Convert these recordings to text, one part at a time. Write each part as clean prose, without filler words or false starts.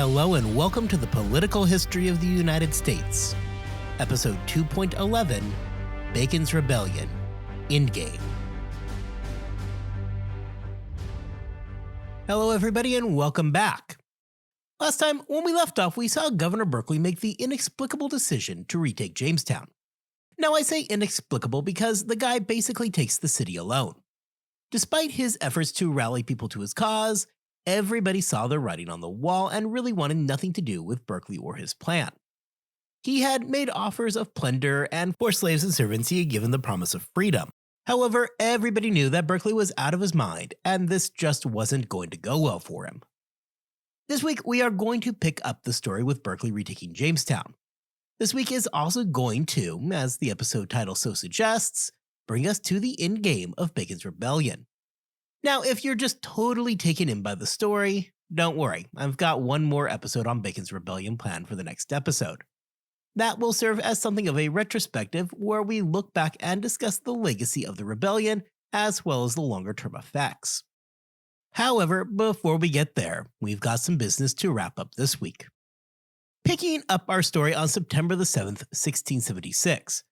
Hello and welcome to the Political History of the United States, Episode 2.11, Bacon's Rebellion, Endgame. Hello everybody and welcome back. Last time, when we left off, we saw Governor Berkeley make the inexplicable decision to retake Jamestown. Now I say inexplicable because the guy basically takes the city alone. Despite his efforts to rally people to his cause, everybody saw the writing on the wall and really wanted nothing to do with Berkeley or his plan. He had made offers of plunder, and for slaves and servants he had given the promise of freedom. However, everybody knew that Berkeley was out of his mind, and this just wasn't going to go well for him. This week, we are going to pick up the story with Berkeley retaking Jamestown. This week is also going to, as the episode title so suggests, bring us to the end game of Bacon's Rebellion. Now, if you're just totally taken in by the story, don't worry, I've got one more episode on Bacon's Rebellion planned for the next episode. That will serve as something of a retrospective where we look back and discuss the legacy of the rebellion as well as the longer-term effects. However, before we get there, we've got some business to wrap up this week. Picking up our story on September the 7th, 1676,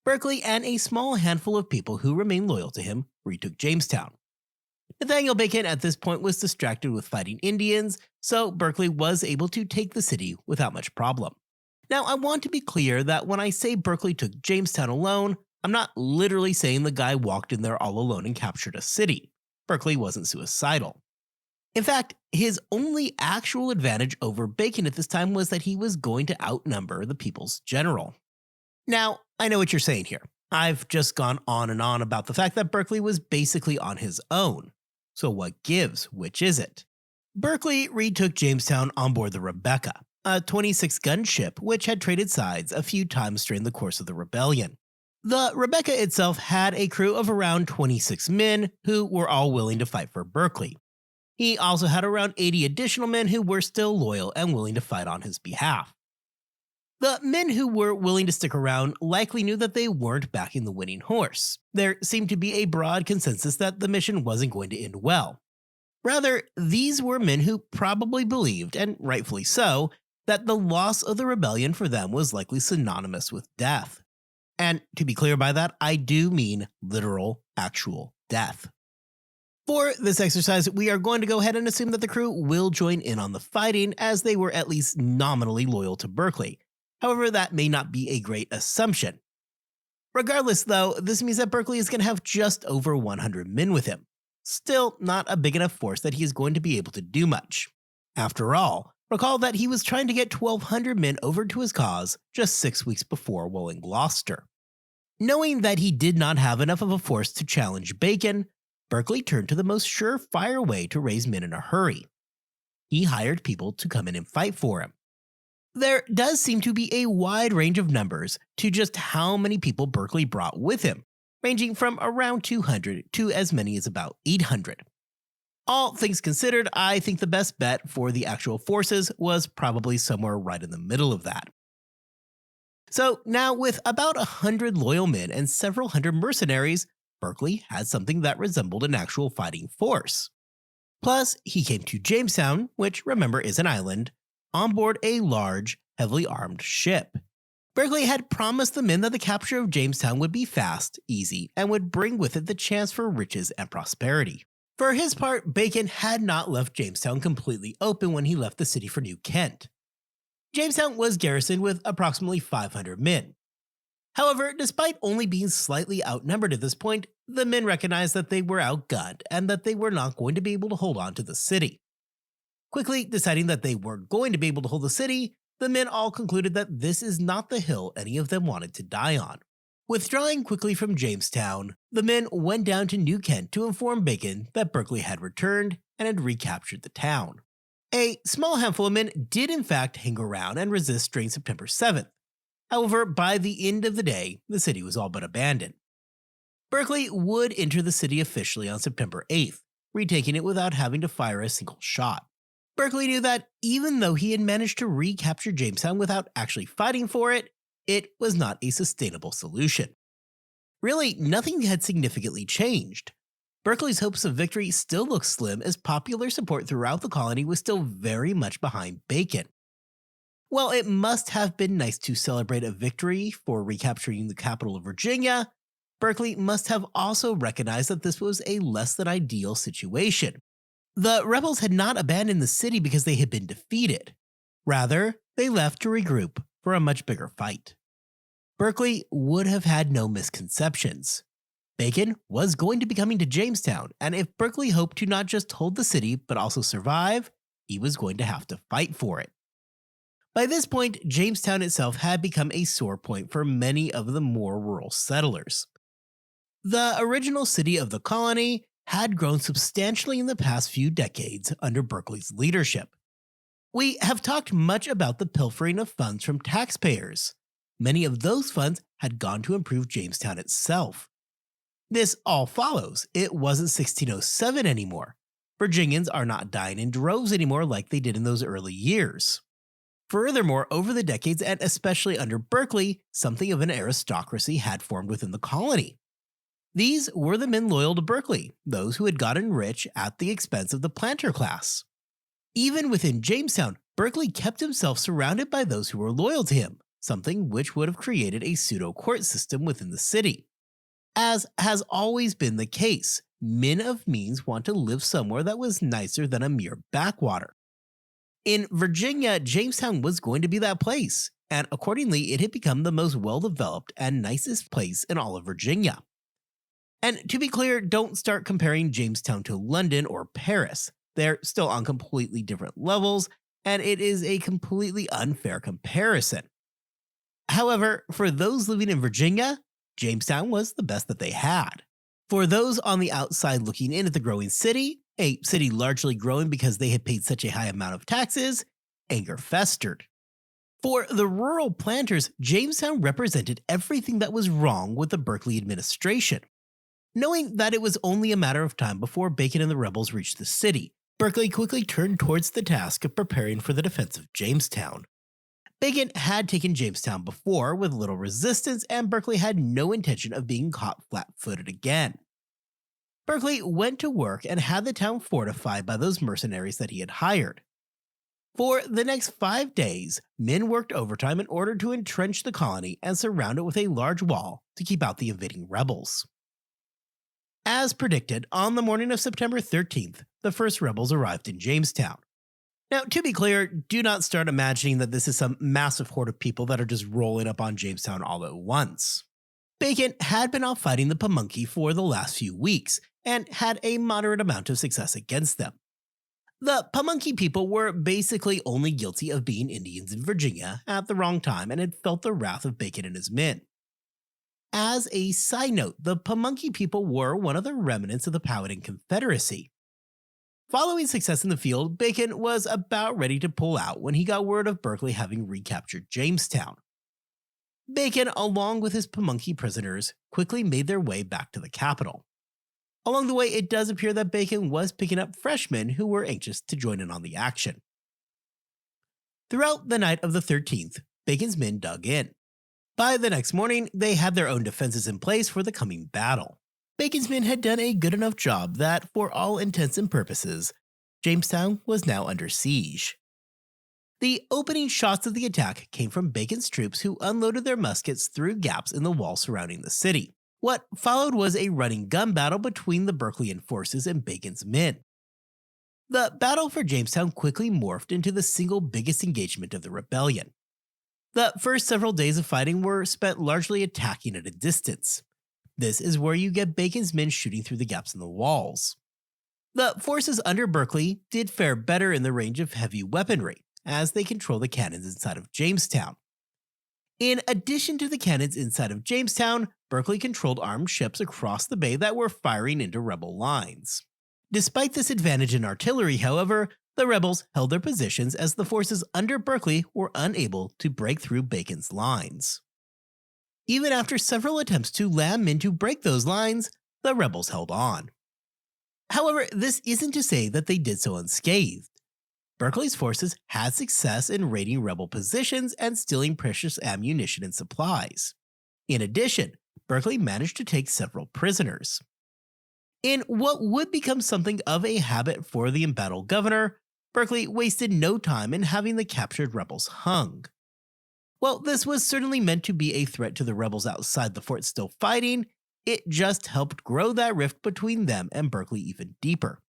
Berkeley and a small handful of people who remained loyal to him retook Jamestown. Nathaniel Bacon at this point was distracted with fighting Indians, so Berkeley was able to take the city without much problem. Now, I want to be clear that when I say Berkeley took Jamestown alone, I'm not literally saying the guy walked in there all alone and captured a city. Berkeley wasn't suicidal. In fact, his only actual advantage over Bacon at this time was that he was going to outnumber the people's general. Now, I know what you're saying here. I've just gone on and on about the fact that Berkeley was basically on his own. So what gives? Which is it? Berkeley retook Jamestown on board the Rebecca, a 26-gun ship which had traded sides a few times during the course of the rebellion. The Rebecca itself had a crew of around 26 men who were all willing to fight for Berkeley. He also had around 80 additional men who were still loyal and willing to fight on his behalf. The men who were willing to stick around likely knew that they weren't backing the winning horse. There seemed to be a broad consensus that the mission wasn't going to end well. Rather, these were men who probably believed, and rightfully so, that the loss of the rebellion for them was likely synonymous with death. And to be clear by that, I do mean literal, actual death. For this exercise, we are going to go ahead and assume that the crew will join in on the fighting as they were at least nominally loyal to Berkeley. However, that may not be a great assumption. Regardless, though, this means that Berkeley is going to have just over 100 men with him. Still not a big enough force that he is going to be able to do much. After all, recall that he was trying to get 1,200 men over to his cause just 6 weeks before Welling Gloucester. Knowing that he did not have enough of a force to challenge Bacon, Berkeley turned to the most surefire way to raise men in a hurry. He hired people to come in and fight for him. There does seem to be a wide range of numbers to just how many people Berkeley brought with him, ranging from around 200 to as many as about 800. All things considered, I think the best bet for the actual forces was probably somewhere right in the middle of that. So now with about 100 loyal men and several hundred mercenaries, Berkeley had something that resembled an actual fighting force. Plus, he came to Jamestown, which remember is an island, on board a large, heavily armed ship. Berkeley had promised the men that the capture of Jamestown would be fast, easy, and would bring with it the chance for riches and prosperity. For his part, Bacon had not left Jamestown completely open when he left the city for New Kent. Jamestown was garrisoned with approximately 500 men. However, despite only being slightly outnumbered at this point, the men recognized that they were outgunned and that they were not going to be able to hold on to the city. Quickly deciding that they weren't going to be able to hold the city, the men all concluded that this is not the hill any of them wanted to die on. Withdrawing quickly from Jamestown, the men went down to New Kent to inform Bacon that Berkeley had returned and had recaptured the town. A small handful of men did in fact hang around and resist during September 7th. However, by the end of the day, the city was all but abandoned. Berkeley would enter the city officially on September 8th, retaking it without having to fire a single shot. Berkeley knew that even though he had managed to recapture Jamestown without actually fighting for it, it was not a sustainable solution. Really, nothing had significantly changed. Berkeley's hopes of victory still looked slim as popular support throughout the colony was still very much behind Bacon. While it must have been nice to celebrate a victory for recapturing the capital of Virginia, Berkeley must have also recognized that this was a less than ideal situation. The rebels had not abandoned the city because they had been defeated. Rather, they left to regroup for a much bigger fight. Berkeley would have had no misconceptions. Bacon was going to be coming to Jamestown, and if Berkeley hoped to not just hold the city but also survive, he was going to have to fight for it. By this point, Jamestown itself had become a sore point for many of the more rural settlers. The original city of the colony had grown substantially in the past few decades under Berkeley's leadership. We have talked much about the pilfering of funds from taxpayers. Many of those funds had gone to improve Jamestown itself. This all follows. It wasn't 1607 anymore. Virginians are not dying in droves anymore like they did in those early years. Furthermore, over the decades, and especially under Berkeley, something of an aristocracy had formed within the colony. These were the men loyal to Berkeley, those who had gotten rich at the expense of the planter class. Even within Jamestown, Berkeley kept himself surrounded by those who were loyal to him, something which would have created a pseudo-court system within the city. As has always been the case, men of means want to live somewhere that was nicer than a mere backwater. In Virginia, Jamestown was going to be that place, and accordingly it had become the most well-developed and nicest place in all of Virginia. And to be clear, don't start comparing Jamestown to London or Paris. They're still on completely different levels, and it is a completely unfair comparison. However, for those living in Virginia, Jamestown was the best that they had. For those on the outside looking in at the growing city, a city largely growing because they had paid such a high amount of taxes, anger festered. For the rural planters, Jamestown represented everything that was wrong with the Berkeley administration. Knowing that it was only a matter of time before Bacon and the rebels reached the city, Berkeley quickly turned towards the task of preparing for the defense of Jamestown. Bacon had taken Jamestown before with little resistance, and Berkeley had no intention of being caught flat-footed again. Berkeley went to work and had the town fortified by those mercenaries that he had hired. For the next 5 days, men worked overtime in order to entrench the colony and surround it with a large wall to keep out the invading rebels. As predicted, on the morning of September 13th, the first rebels arrived in Jamestown. Now, to be clear, do not start imagining that this is some massive horde of people that are just rolling up on Jamestown all at once. Bacon had been off fighting the Pamunkey for the last few weeks, and had a moderate amount of success against them. The Pamunkey people were basically only guilty of being Indians in Virginia at the wrong time and had felt the wrath of Bacon and his men. As a side note, the Pamunkey people were one of the remnants of the Powhatan Confederacy. Following success in the field, Bacon was about ready to pull out when he got word of Berkeley having recaptured Jamestown. Bacon, along with his Pamunkey prisoners, quickly made their way back to the capital. Along the way, it does appear that Bacon was picking up freshmen who were anxious to join in on the action. Throughout the night of the 13th, Bacon's men dug in. By the next morning, they had their own defenses in place for the coming battle. Bacon's men had done a good enough job that, for all intents and purposes, Jamestown was now under siege. The opening shots of the attack came from Bacon's troops, who unloaded their muskets through gaps in the wall surrounding the city. What followed was a running gun battle between the Berkeleyan forces and Bacon's men. The battle for Jamestown quickly morphed into the single biggest engagement of the rebellion. The first several days of fighting were spent largely attacking at a distance. This is where you get Bacon's men shooting through the gaps in the walls. The forces under Berkeley did fare better in the range of heavy weaponry, as they control the cannons inside of Jamestown. In addition to the cannons inside of Jamestown, Berkeley controlled armed ships across the bay that were firing into rebel lines. Despite this advantage in artillery, however, the rebels held their positions as the forces under Berkeley were unable to break through Bacon's lines. Even after several attempts to land men to break those lines, the rebels held on. However, this isn't to say that they did so unscathed. Berkeley's forces had success in raiding rebel positions and stealing precious ammunition and supplies. In addition, Berkeley managed to take several prisoners. In what would become something of a habit for the embattled governor, Berkeley wasted no time in having the captured rebels hung. While this was certainly meant to be a threat to the rebels outside the fort still fighting, it just helped grow that rift between them and Berkeley even deeper.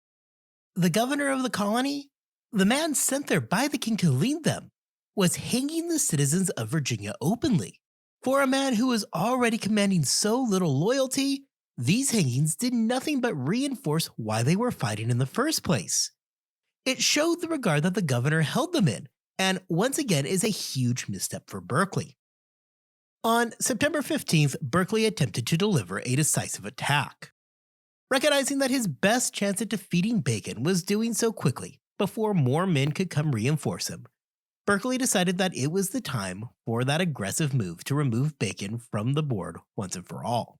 The governor of the colony, the man sent there by the king to lead them, was hanging the citizens of Virginia openly. For a man who was already commanding so little loyalty, these hangings did nothing but reinforce why they were fighting in the first place. It showed the regard that the governor held them in, and once again is a huge misstep for Berkeley. On September 15th, Berkeley attempted to deliver a decisive attack. Recognizing that his best chance at defeating Bacon was doing so quickly before more men could come reinforce him, Berkeley decided that it was the time for that aggressive move to remove Bacon from the board once and for all.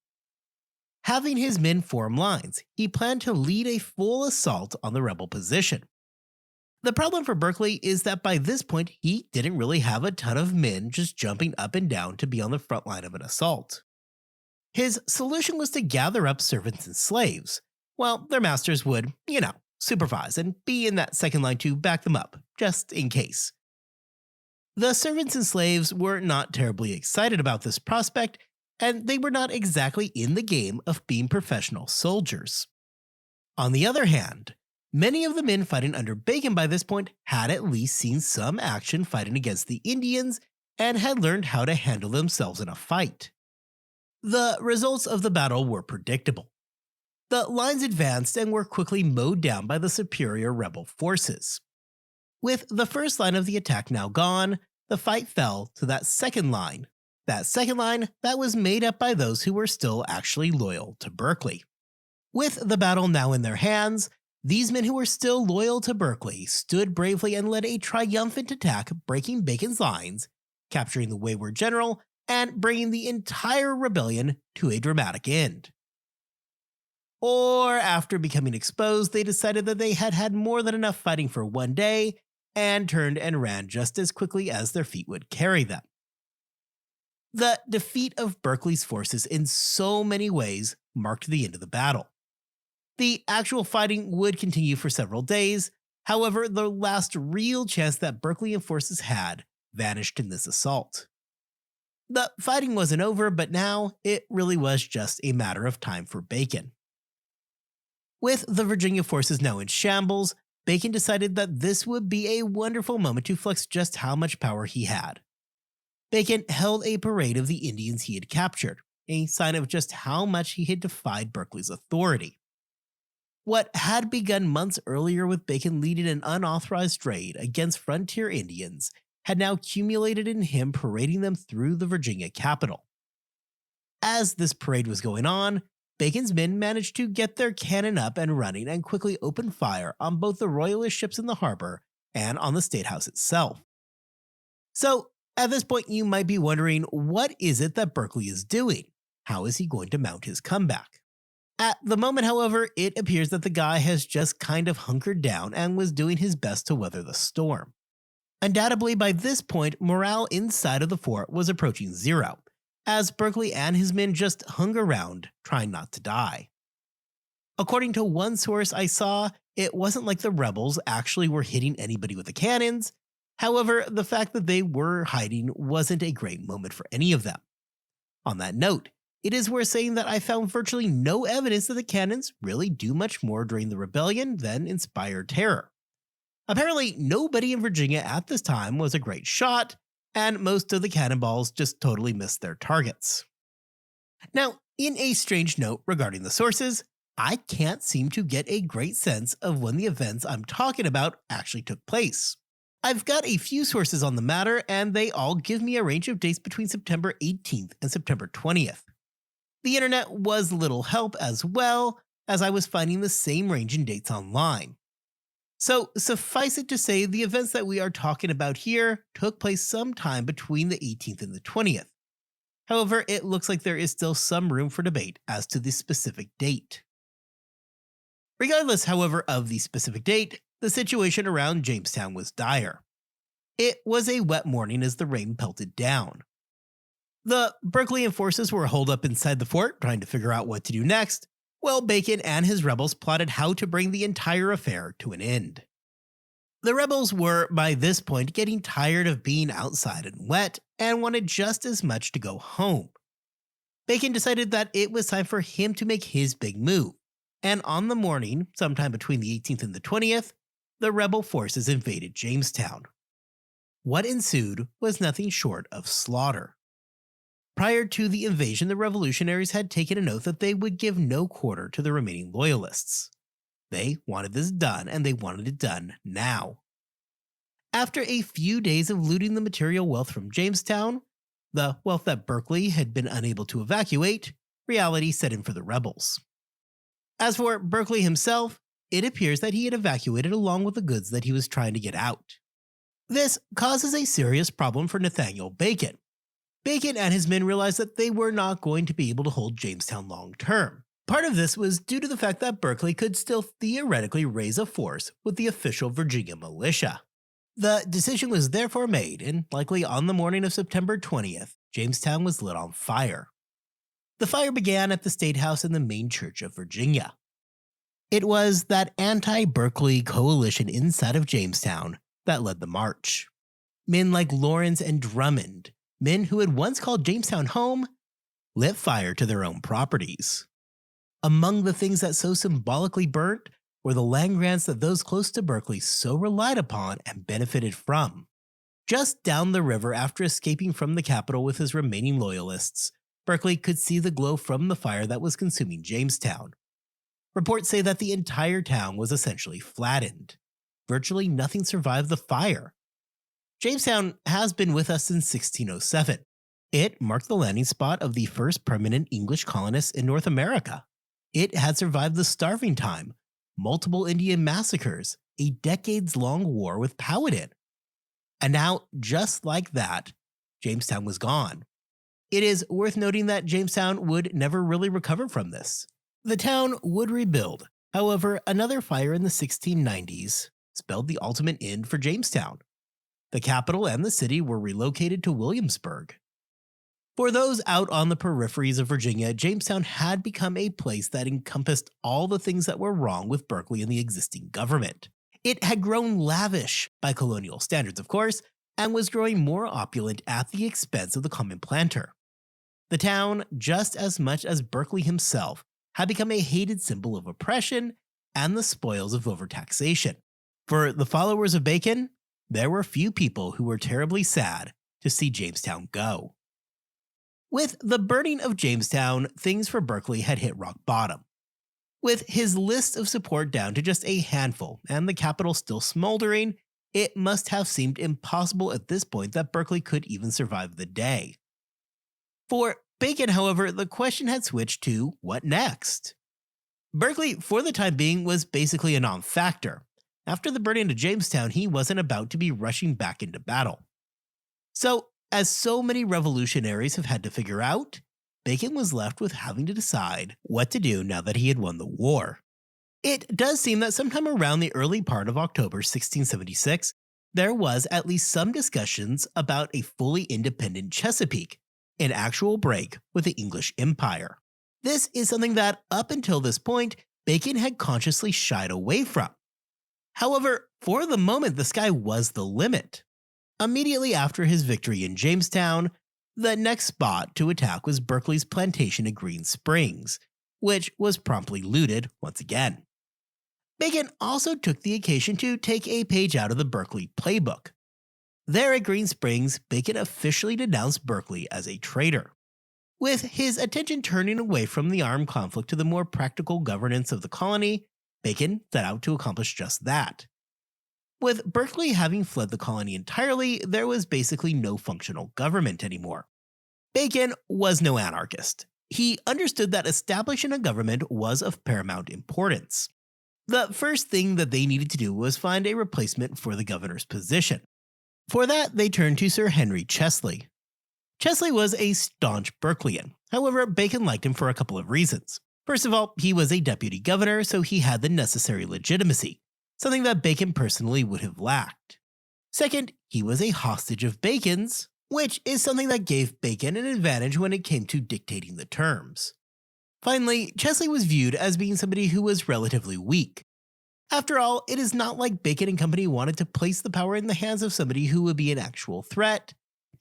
Having his men form lines, he planned to lead a full assault on the rebel position. The problem for Berkeley is that by this point he didn't really have a ton of men just jumping up and down to be on the front line of an assault. His solution was to gather up servants and slaves, while their masters would, supervise and be in that second line to back them up, just in case. The servants and slaves were not terribly excited about this prospect, and they were not exactly in the game of being professional soldiers. On the other hand, many of the men fighting under Bacon by this point had at least seen some action fighting against the Indians and had learned how to handle themselves in a fight. The results of the battle were predictable. The lines advanced and were quickly mowed down by the superior rebel forces. With the first line of the attack now gone, the fight fell to that second line. That second line that was made up by those who were still actually loyal to Berkeley. With the battle now in their hands, these men who were still loyal to Berkeley stood bravely and led a triumphant attack, breaking Bacon's lines, capturing the wayward general, and bringing the entire rebellion to a dramatic end. Or after becoming exposed, they decided that they had had more than enough fighting for one day and turned and ran just as quickly as their feet would carry them. The defeat of Berkeley's forces in so many ways marked the end of the battle. The actual fighting would continue for several days, however, the last real chance that Berkeley forces had vanished in this assault. The fighting wasn't over, but now it really was just a matter of time for Bacon. With the Virginia forces now in shambles, Bacon decided that this would be a wonderful moment to flex just how much power he had. Bacon held a parade of the Indians he had captured, a sign of just how much he had defied Berkeley's authority. What had begun months earlier with Bacon leading an unauthorized raid against frontier Indians had now accumulated in him parading them through the Virginia capital. As this parade was going on, Bacon's men managed to get their cannon up and running and quickly open fire on both the royalist ships in the harbor and on the State House itself. So, at this point you might be wondering, what is it that Berkeley is doing? How is he going to mount his comeback? At the moment, however, it appears that the guy has just kind of hunkered down and was doing his best to weather the storm. Undoubtedly, by this point, morale inside of the fort was approaching zero, as Berkeley and his men just hung around, trying not to die. According to one source I saw, it wasn't like the rebels actually were hitting anybody with the cannons. However, the fact that they were hiding wasn't a great moment for any of them. On that note, it is worth saying that I found virtually no evidence that the cannons really do much more during the rebellion than inspire terror. Apparently, nobody in Virginia at this time was a great shot, and most of the cannonballs just totally missed their targets. Now, in a strange note regarding the sources, I can't seem to get a great sense of when the events I'm talking about actually took place. I've got a few sources on the matter, and they all give me a range of dates between September 18th and September 20th. The internet was little help as well, as I was finding the same range in dates online. So suffice it to say, the events that we are talking about here took place sometime between the 18th and the 20th. However, it looks like there is still some room for debate as to the specific date. Regardless, however, of the specific date, the situation around Jamestown was dire. It was a wet morning as the rain pelted down. The Berkeley forces were holed up inside the fort trying to figure out what to do next, Well, Bacon and his rebels plotted how to bring the entire affair to an end. The rebels were, by this point, getting tired of being outside and wet and wanted just as much to go home. Bacon decided that it was time for him to make his big move, and on the morning, sometime between the 18th and the 20th, the rebel forces invaded Jamestown. What ensued was nothing short of slaughter. Prior to the invasion, the revolutionaries had taken an oath that they would give no quarter to the remaining loyalists. They wanted this done, and they wanted it done now. After a few days of looting the material wealth from Jamestown, the wealth that Berkeley had been unable to evacuate, reality set in for the rebels. As for Berkeley himself, it appears that he had evacuated along with the goods that he was trying to get out. This causes a serious problem for Nathaniel Bacon. Bacon and his men realized that they were not going to be able to hold Jamestown long term. Part of this was due to the fact that Berkeley could still theoretically raise a force with the official Virginia militia. The decision was therefore made, and likely on the morning of September 20th, Jamestown was lit on fire. The fire began at the State House in the main church of Virginia. It was that anti-Berkeley coalition inside of Jamestown that led the march. Men like Lawrence and Drummond, men who had once called Jamestown home, lit fire to their own properties. Among the things that so symbolically burnt were the land grants that those close to Berkeley so relied upon and benefited from. Just down the river, after escaping from the capital with his remaining loyalists, Berkeley could see the glow from the fire that was consuming Jamestown. Reports say that the entire town was essentially flattened. Virtually nothing survived the fire. Jamestown has been with us since 1607. It marked the landing spot of the first permanent English colonists in North America. It had survived the starving time, multiple Indian massacres, a decades-long war with Powhatan. And now, just like that, Jamestown was gone. It is worth noting that Jamestown would never really recover from this. The town would rebuild. However, another fire in the 1690s spelled the ultimate end for Jamestown. The capital and the city were relocated to Williamsburg. For those out on the peripheries of Virginia, Jamestown had become a place that encompassed all the things that were wrong with Berkeley and the existing government. It had grown lavish by colonial standards, of course, and was growing more opulent at the expense of the common planter. The town, just as much as Berkeley himself, had become a hated symbol of oppression and the spoils of overtaxation. For the followers of Bacon, there were few people who were terribly sad to see Jamestown go. With the burning of Jamestown, things for Berkeley had hit rock bottom. With his list of support down to just a handful and the capital still smoldering, it must have seemed impossible at this point that Berkeley could even survive the day. For Bacon, however, the question had switched to what next? Berkeley, for the time being, was basically a non-factor. After the burning of Jamestown, he wasn't about to be rushing back into battle. So, as so many revolutionaries have had to figure out, Bacon was left with having to decide what to do now that he had won the war. It does seem that sometime around the early part of October 1676, there was at least some discussions about a fully independent Chesapeake, an actual break with the English Empire. This is something that, up until this point, Bacon had consciously shied away from. However, for the moment, the sky was the limit. Immediately after his victory in Jamestown, the next spot to attack was Berkeley's plantation at Green Springs, which was promptly looted once again. Bacon also took the occasion to take a page out of the Berkeley playbook. There at Green Springs, Bacon officially denounced Berkeley as a traitor. With his attention turning away from the armed conflict to the more practical governance of the colony, Bacon set out to accomplish just that. With Berkeley having fled the colony entirely, there was basically no functional government anymore. Bacon was no anarchist. He understood that establishing a government was of paramount importance. The first thing that they needed to do was find a replacement for the governor's position. For that, they turned to Sir Henry Chesley. Chesley was a staunch Berkeleyan. However, Bacon liked him for a couple of reasons. First of all, he was a deputy governor, so he had the necessary legitimacy, something that Bacon personally would have lacked. Second, he was a hostage of Bacon's, which is something that gave Bacon an advantage when it came to dictating the terms. Finally, Chesley was viewed as being somebody who was relatively weak. After all, it is not like Bacon and Company wanted to place the power in the hands of somebody who would be an actual threat,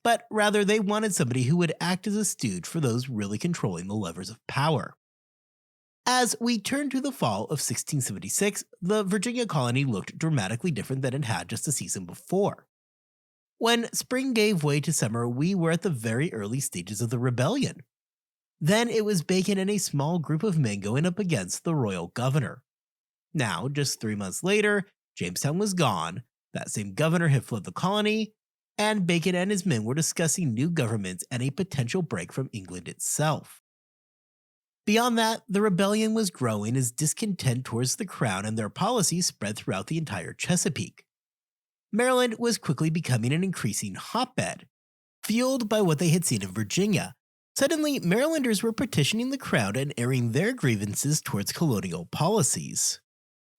but rather they wanted somebody who would act as a stooge for those really controlling the levers of power. As we turn to the fall of 1676, the Virginia colony looked dramatically different than it had just a season before. When spring gave way to summer, we were at the very early stages of the rebellion. Then it was Bacon and a small group of men going up against the royal governor. Now, just 3 months later, Jamestown was gone, that same governor had fled the colony, and Bacon and his men were discussing new governments and a potential break from England itself. Beyond that, the rebellion was growing as discontent towards the crown and their policies spread throughout the entire Chesapeake. Maryland was quickly becoming an increasing hotbed, fueled by what they had seen in Virginia. Suddenly, Marylanders were petitioning the crown and airing their grievances towards colonial policies.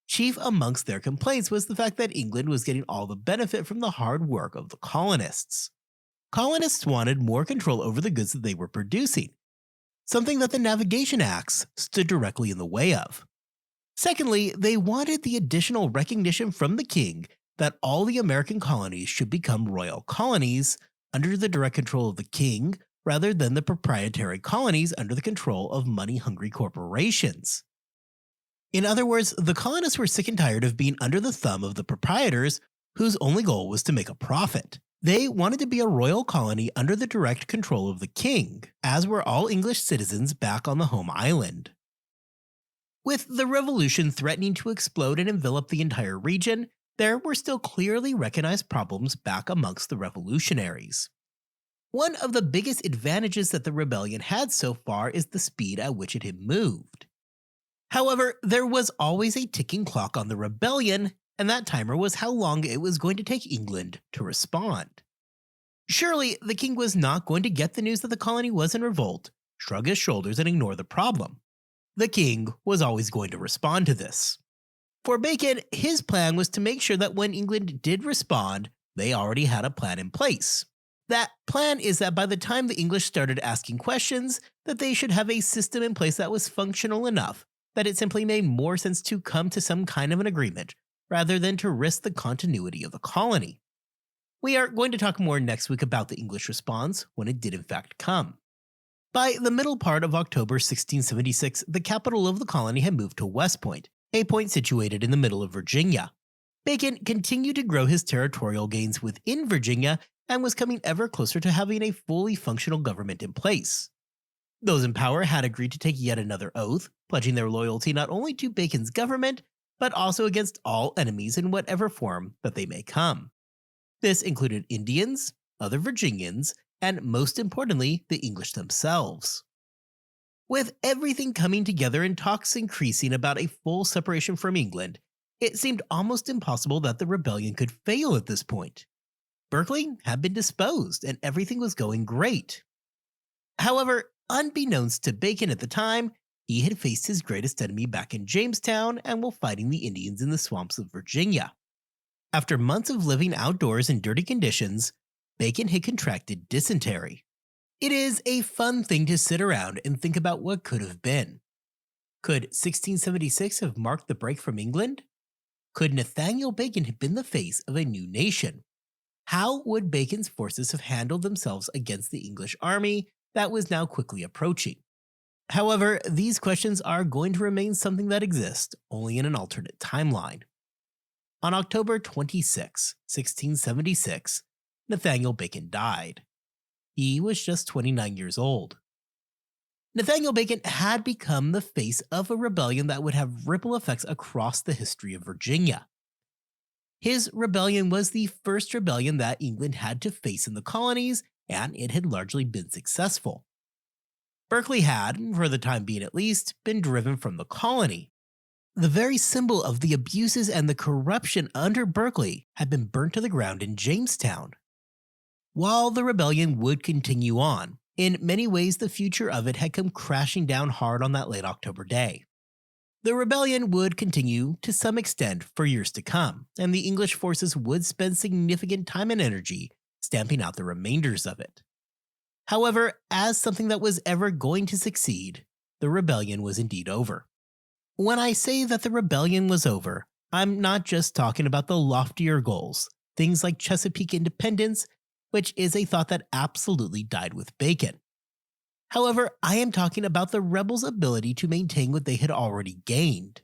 Chief amongst their complaints was the fact that England was getting all the benefit from the hard work of the colonists. Colonists wanted more control over the goods that they were producing, something that the Navigation Acts stood directly in the way of. Secondly, they wanted the additional recognition from the king that all the American colonies should become royal colonies under the direct control of the king rather than the proprietary colonies under the control of money-hungry corporations. In other words, the colonists were sick and tired of being under the thumb of the proprietors whose only goal was to make a profit. They wanted to be a royal colony under the direct control of the king, as were all English citizens back on the home island. With the revolution threatening to explode and envelop the entire region, there were still clearly recognized problems back amongst the revolutionaries. One of the biggest advantages that the rebellion had so far is the speed at which it had moved. However, there was always a ticking clock on the rebellion, and that timer was how long it was going to take England to respond. Surely, the king was not going to get the news that the colony was in revolt, shrug his shoulders, and ignore the problem. The king was always going to respond to this. For Bacon, his plan was to make sure that when England did respond, they already had a plan in place. That plan is that by the time the English started asking questions, that they should have a system in place that was functional enough that it simply made more sense to come to some kind of an agreement rather than to risk the continuity of the colony. We are going to talk more next week about the English response when it did in fact come. By the middle part of October 1676, the capital of the colony had moved to West Point, a point situated in the middle of Virginia. Bacon continued to grow his territorial gains within Virginia and was coming ever closer to having a fully functional government in place. Those in power had agreed to take yet another oath, pledging their loyalty not only to Bacon's government, but also against all enemies in whatever form that they may come. This included Indians, other Virginians, and most importantly, the English themselves. With everything coming together and talks increasing about a full separation from England, it seemed almost impossible that the rebellion could fail at this point. Berkeley had been disposed and everything was going great. However, unbeknownst to Bacon at the time, he had faced his greatest enemy back in Jamestown and while fighting the Indians in the swamps of Virginia. After months of living outdoors in dirty conditions, Bacon had contracted dysentery. It is a fun thing to sit around and think about what could have been. Could 1676 have marked the break from England? Could Nathaniel Bacon have been the face of a new nation? How would Bacon's forces have handled themselves against the English army that was now quickly approaching? However, these questions are going to remain something that exists only in an alternate timeline. On October 26, 1676, Nathaniel Bacon died. He was just 29 years old. Nathaniel Bacon had become the face of a rebellion that would have ripple effects across the history of Virginia. His rebellion was the first rebellion that England had to face in the colonies, and it had largely been successful. Berkeley had, for the time being at least, been driven from the colony. The very symbol of the abuses and the corruption under Berkeley had been burnt to the ground in Jamestown. While the rebellion would continue on, in many ways the future of it had come crashing down hard on that late October day. The rebellion would continue to some extent for years to come, and the English forces would spend significant time and energy stamping out the remainders of it. However, as something that was ever going to succeed, the rebellion was indeed over. When I say that the rebellion was over, I'm not just talking about the loftier goals, things like Chesapeake independence, which is a thought that absolutely died with Bacon. However, I am talking about the rebels' ability to maintain what they had already gained.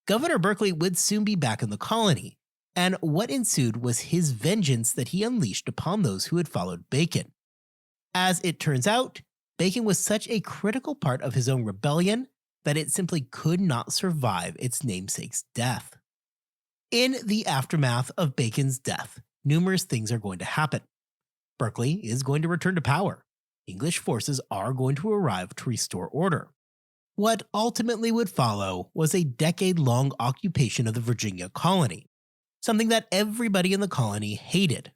Governor Berkeley would soon be back in the colony, and what ensued was his vengeance that he unleashed upon those who had followed Bacon. As it turns out, Bacon was such a critical part of his own rebellion that it simply could not survive its namesake's death. In the aftermath of Bacon's death, numerous things are going to happen. Berkeley is going to return to power. English forces are going to arrive to restore order. What ultimately would follow was a decade-long occupation of the Virginia colony, something that everybody in the colony hated.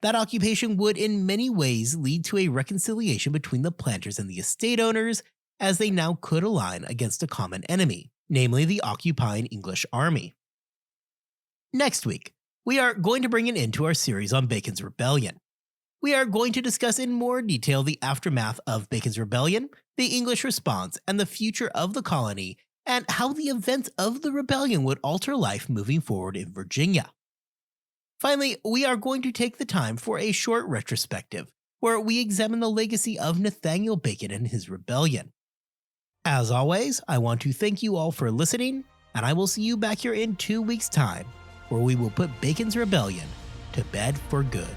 That occupation would in many ways lead to a reconciliation between the planters and the estate owners, as they now could align against a common enemy, namely the occupying English army. Next week, we are going to bring an end to our series on Bacon's Rebellion. We are going to discuss in more detail the aftermath of Bacon's Rebellion, the English response, and the future of the colony, and how the events of the rebellion would alter life moving forward in Virginia. Finally, we are going to take the time for a short retrospective, where we examine the legacy of Nathaniel Bacon and his rebellion. As always, I want to thank you all for listening, and I will see you back here in 2 weeks' time, where we will put Bacon's Rebellion to bed for good.